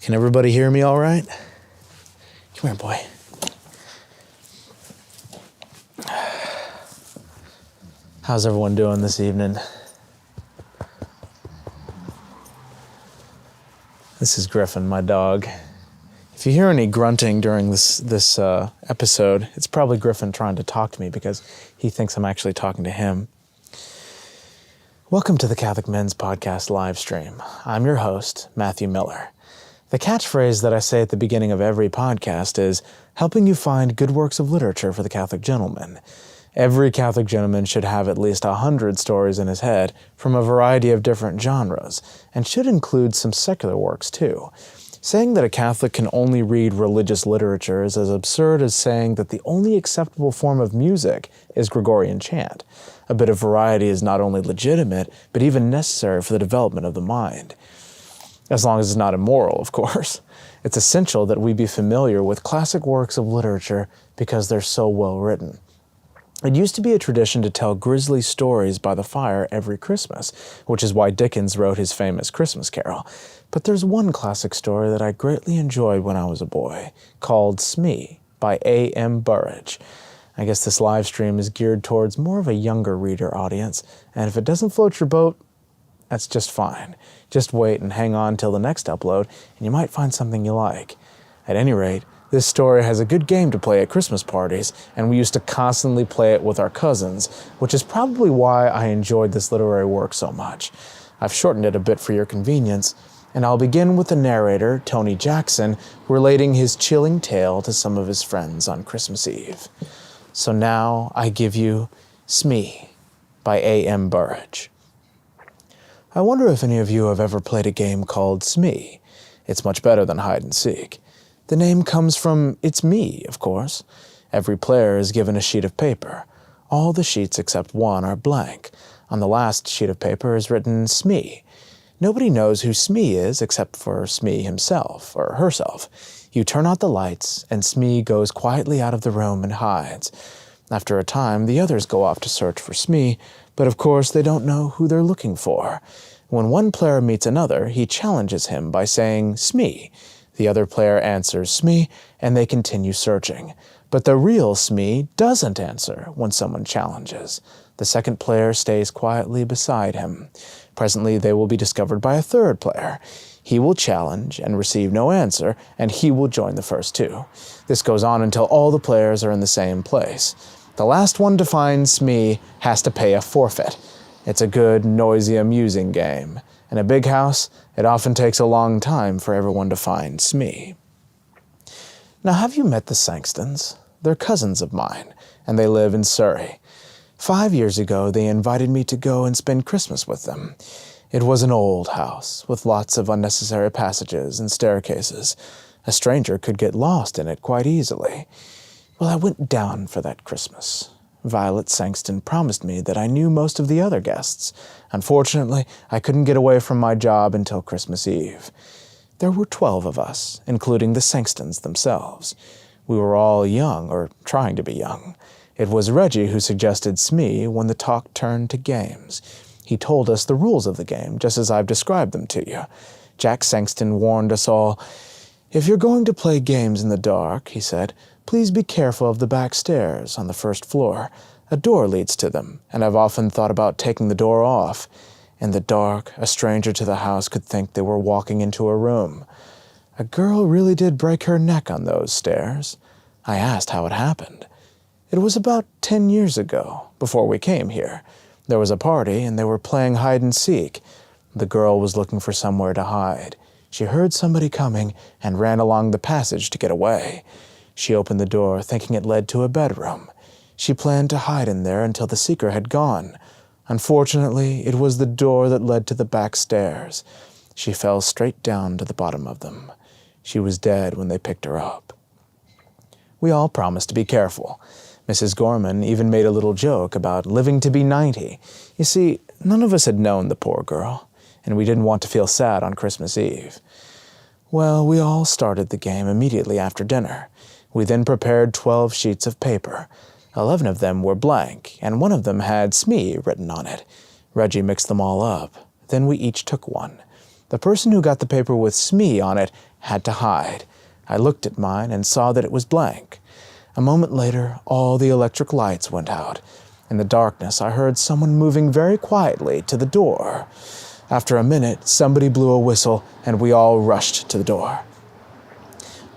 Can everybody hear me all right? Come here, boy. How's everyone doing this evening? This is Griffin, my dog. If you hear any grunting during this episode, it's probably Griffin trying to talk to me because he thinks I'm actually talking to him. Welcome to the Catholic Men's Podcast live stream. I'm your host, Matthew Miller. The catchphrase that I say at the beginning of every podcast is, helping you find good works of literature for the Catholic gentleman. Every Catholic gentleman should have at least 100 stories in his head from a variety of different genres, and should include some secular works too. Saying that a Catholic can only read religious literature is as absurd as saying that the only acceptable form of music is Gregorian chant. A bit of variety is not only legitimate, but even necessary for the development of the mind. As long as it's not immoral, of course. It's essential that we be familiar with classic works of literature because they're so well written. It used to be a tradition to tell grisly stories by the fire every Christmas, which is why Dickens wrote his famous Christmas Carol. But there's one classic story that I greatly enjoyed when I was a boy, called Smee by A.M. Burrage. I guess this live stream is geared towards more of a younger reader audience, and if it doesn't float your boat, that's just fine. Just wait and hang on till the next upload, and you might find something you like. At any rate, this story has a good game to play at Christmas parties, and we used to constantly play it with our cousins, which is probably why I enjoyed this literary work so much. I've shortened it a bit for your convenience, and I'll begin with the narrator, Tony Jackson, relating his chilling tale to some of his friends on Christmas Eve. So now I give you Smee by A.M. Burrage. I wonder if any of you have ever played a game called Smee. It's much better than hide and seek. The name comes from It's Me, of course. Every player is given a sheet of paper. All the sheets except one are blank. On the last sheet of paper is written Smee. Nobody knows who Smee is except for Smee himself, or herself. You turn out the lights, and Smee goes quietly out of the room and hides. After a time, the others go off to search for Smee, but of course they don't know who they're looking for. When one player meets another, he challenges him by saying, Smee. The other player answers Smee, and they continue searching. But the real Smee doesn't answer when someone challenges. The second player stays quietly beside him. Presently, they will be discovered by a third player. He will challenge and receive no answer, and he will join the first two. This goes on until all the players are in the same place. The last one to find Smee has to pay a forfeit. It's a good, noisy, amusing game. In a big house, it often takes a long time for everyone to find Smee. Now, have you met the Sangstons? They're cousins of mine, and they live in Surrey. 5 years ago, they invited me to go and spend Christmas with them. It was an old house, with lots of unnecessary passages and staircases. A stranger could get lost in it quite easily. Well, I went down for that Christmas. Violet Sangston promised me that I knew most of the other guests. Unfortunately, I couldn't get away from my job until Christmas Eve. There were 12 of us, including the Sangstons themselves. We were all young, or trying to be young. It was Reggie who suggested Smee when the talk turned to games. He told us the rules of the game, just as I've described them to you. Jack Sangston warned us all, "If you're going to play games in the dark," he said, "please be careful of the back stairs on the first floor. A door leads to them, and I've often thought about taking the door off. In the dark, a stranger to the house could think they were walking into a room. A girl really did break her neck on those stairs." I asked how it happened. It was about 10 years ago, before we came here. There was a party, and they were playing hide and seek. The girl was looking for somewhere to hide. She heard somebody coming and ran along the passage to get away. She opened the door, thinking it led to a bedroom. She planned to hide in there until the seeker had gone. Unfortunately, it was the door that led to the back stairs. She fell straight down to the bottom of them. She was dead when they picked her up. We all promised to be careful. Mrs. Gorman even made a little joke about living to be 90. You see, none of us had known the poor girl, and we didn't want to feel sad on Christmas Eve. Well, we all started the game immediately after dinner. We then prepared 12 sheets of paper. 11 of them were blank, and one of them had Smee written on it. Reggie mixed them all up. Then we each took one. The person who got the paper with Smee on it Had to hide. I looked at mine and saw that it was blank. A moment later, all the electric lights went out. In the darkness, I heard someone moving very quietly to the door. After a minute, somebody blew a whistle, and we all rushed to the door.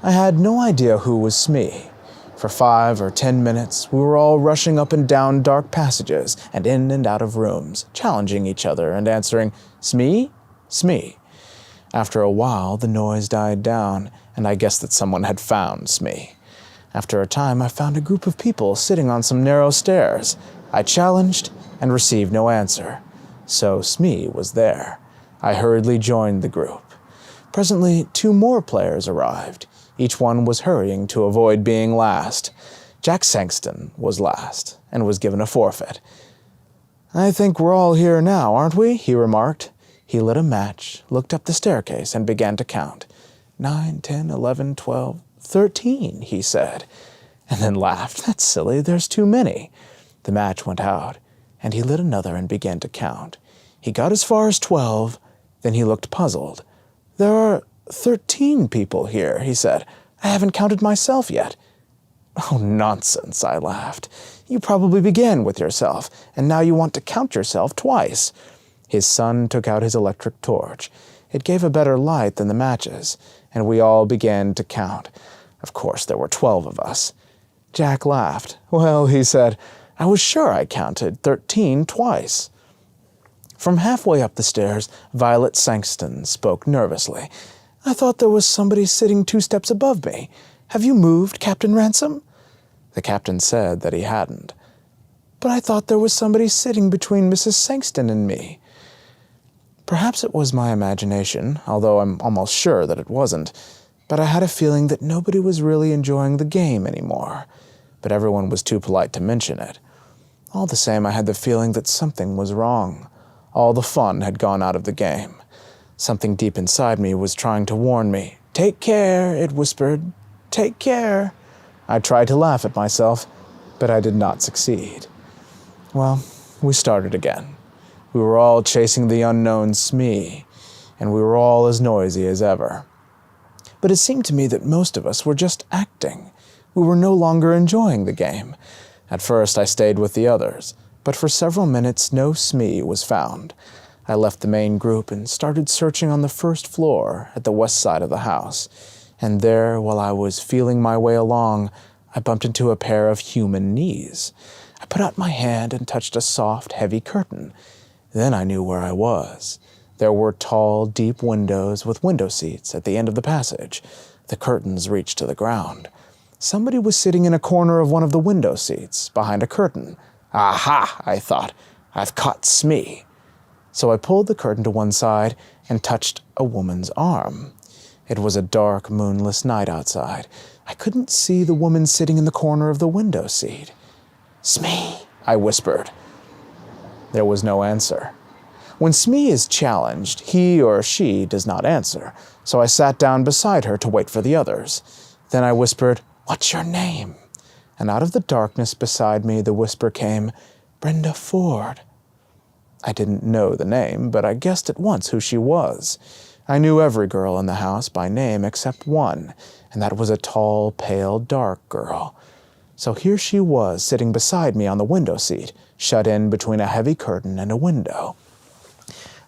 I had no idea who was Smee. For 5 or 10 minutes, we were all rushing up and down dark passages and in and out of rooms, challenging each other and answering, "Smee? Smee." After a while, the noise died down, and I guessed that someone had found Smee. After a time, I found a group of people sitting on some narrow stairs. I challenged and received no answer. So Smee was there. I hurriedly joined the group. Presently, 2 more players arrived. Each one was hurrying to avoid being last. Jack Sangston was last and was given a forfeit. "I think we're all here now, aren't we?" he remarked. He lit a match, looked up the staircase, and began to count. 9, 10, 11, 12, 13, he said, and then laughed. "That's silly, there's too many." The match went out, and he lit another and began to count. He got as far as 12, then he looked puzzled. "There are 13 people here," he said. "I haven't counted myself yet." "Oh, nonsense," I laughed. "You probably began with yourself, and now you want to count yourself twice." His son took out his electric torch. It gave a better light than the matches, and we all began to count. Of course, there were 12 of us. Jack laughed. "Well," he said, "I was sure I counted 13 twice." From halfway up the stairs, Violet Sangston spoke nervously. "I thought there was somebody sitting 2 steps above me. Have you moved, Captain Ransom?" The captain said that he hadn't. "But I thought there was somebody sitting between Mrs. Sangston and me." Perhaps it was my imagination, although I'm almost sure that it wasn't, but I had a feeling that nobody was really enjoying the game anymore. But everyone was too polite to mention it. All the same, I had the feeling that something was wrong. All the fun had gone out of the game. Something deep inside me was trying to warn me. "Take care," it whispered. "Take care." I tried to laugh at myself, but I did not succeed. Well, we started again. We were all chasing the unknown Smee, and we were all as noisy as ever. But it seemed to me that most of us were just acting. We were no longer enjoying the game. At first I stayed with the others, but for several minutes no Smee was found. I left the main group and started searching on the first floor at the west side of the house. And there, while I was feeling my way along, I bumped into a pair of human knees. I put out my hand and touched a soft, heavy curtain. Then I knew where I was. There were tall, deep windows with window seats at the end of the passage. The curtains reached to the ground. Somebody was sitting in a corner of one of the window seats, behind a curtain. "Aha," I thought. "I've caught Smee." So I pulled the curtain to one side and touched a woman's arm. It was a dark, moonless night outside. I couldn't see the woman sitting in the corner of the window seat. "Smee," I whispered. There was no answer. When Smee is challenged, he or she does not answer, so I sat down beside her to wait for the others. Then I whispered, "What's your name?" And out of the darkness beside me the whisper came, "Brenda Ford." I didn't know the name, but I guessed at once who she was. I knew every girl in the house by name except one, and that was a tall, pale, dark girl. So here she was, sitting beside me on the window seat, shut in between a heavy curtain and a window.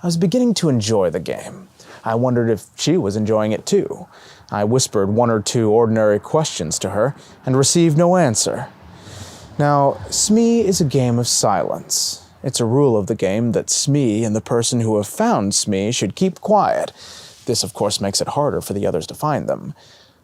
I was beginning to enjoy the game. I wondered if she was enjoying it too. I whispered 1 or 2 ordinary questions to her and received no answer. Now, Smee is a game of silence. It's a rule of the game that Smee and the person who have found Smee should keep quiet. This, of course, makes it harder for the others to find them.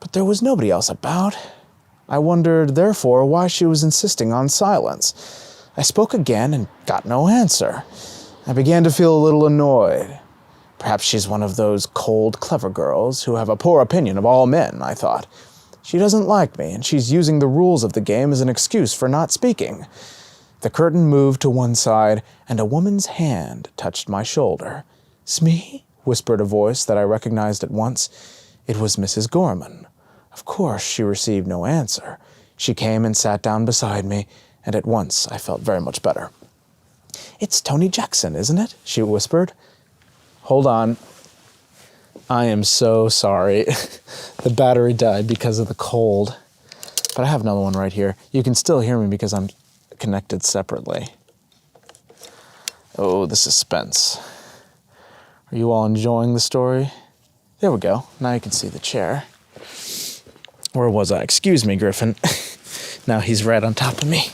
But there was nobody else about. I wondered, therefore, why she was insisting on silence. I spoke again and got no answer. I began to feel a little annoyed. Perhaps she's one of those cold, clever girls who have a poor opinion of all men, I thought. She doesn't like me, and she's using the rules of the game as an excuse for not speaking. The curtain moved to one side, and a woman's hand touched my shoulder. "Smee?" whispered a voice that I recognized at once. It was Mrs. Gorman. Of course, she received no answer. She came and sat down beside me, and at once I felt very much better. "It's Tony Jackson, isn't it?" she whispered. "Hold on." I am so sorry. The battery died because of the cold. But I have another one right here. You can still hear me because I'm connected separately. Oh, the suspense. Are you all enjoying the story? There we go. Now you can see the chair. Where was I? Excuse me, Griffin. Now he's right on top of me.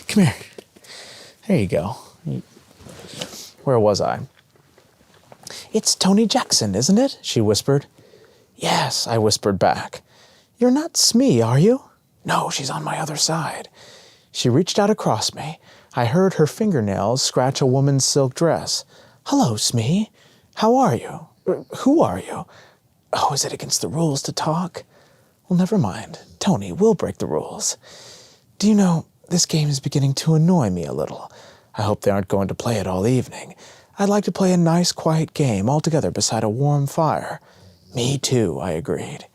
Come here. There you go. Where was I? It's Tony Jackson, isn't it? She whispered. Yes, I whispered back. You're not Smee, are you? No, she's on my other side. She reached out across me. I heard her fingernails scratch a woman's silk dress. Hello, Smee. How are you? Who are you? Oh, is it against the rules to talk? Well, never mind. Tony, we'll break the rules. Do you know, this game is beginning to annoy me a little. I hope they aren't going to play it all evening. I'd like to play a nice, quiet game all together beside a warm fire. Me too, I agreed.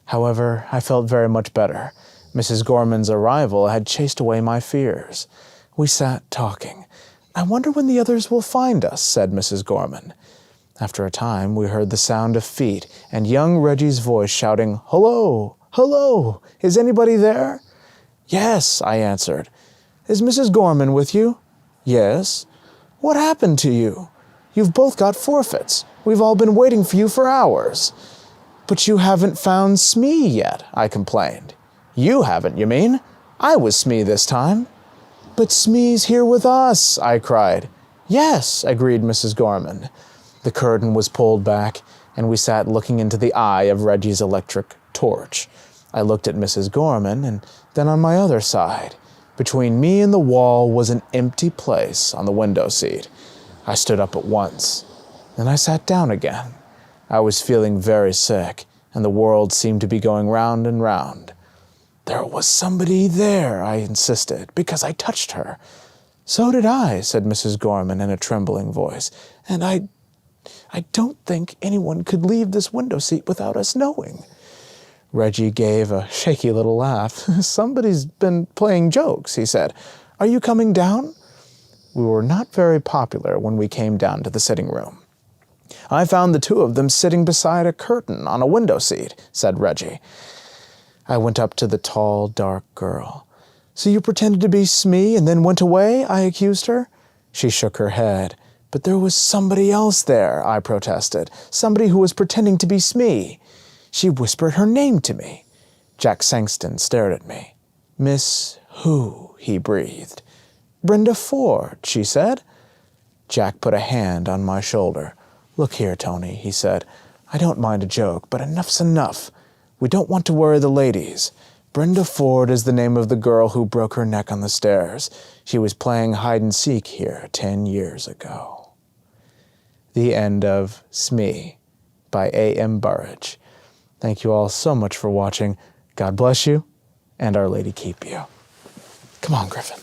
However, I felt very much better. Mrs. Gorman's arrival had chased away my fears. We sat talking. I wonder when the others will find us, said Mrs. Gorman. After a time, we heard the sound of feet and young Reggie's voice shouting, Hello! Hello! Is anybody there? Yes, I answered. Is Mrs. Gorman with you? Yes. What happened to you? You've both got forfeits. We've all been waiting for you for hours. But you haven't found Smee yet, I complained. You haven't, you mean? I was Smee this time. But Smee's here with us, I cried. Yes, agreed Mrs. Gorman. The curtain was pulled back, and we sat looking into the eye of Reggie's electric torch. I looked at Mrs. Gorman, and then on my other side. Between me and the wall was an empty place on the window seat. I stood up at once. Then I sat down again. I was feeling very sick, and the world seemed to be going round and round. There was somebody there, I insisted, because I touched her. So did I, said Mrs. Gorman in a trembling voice, and I don't think anyone could leave this window seat without us knowing. Reggie gave a shaky little laugh. Somebody's been playing jokes, he said. Are you coming down? We were not very popular when we came down to the sitting room. I found the two of them sitting beside a curtain on a window seat, said Reggie. I went up to the tall, dark girl. So you pretended to be Smee and then went away? I accused her. She shook her head. But there was somebody else there, I protested. Somebody who was pretending to be Smee. She whispered her name to me. Jack Sangston stared at me. Miss who? He breathed. Brenda Ford, she said. Jack put a hand on my shoulder. Look here, Tony, he said. I don't mind a joke, but enough's enough. We don't want to worry the ladies. Brenda Ford is the name of the girl who broke her neck on the stairs. She was playing hide-and-seek here 10 years ago. The end of Smee by A.M. Burridge. Thank you all so much for watching. God bless you, and Our Lady keep you. Come on, Griffin.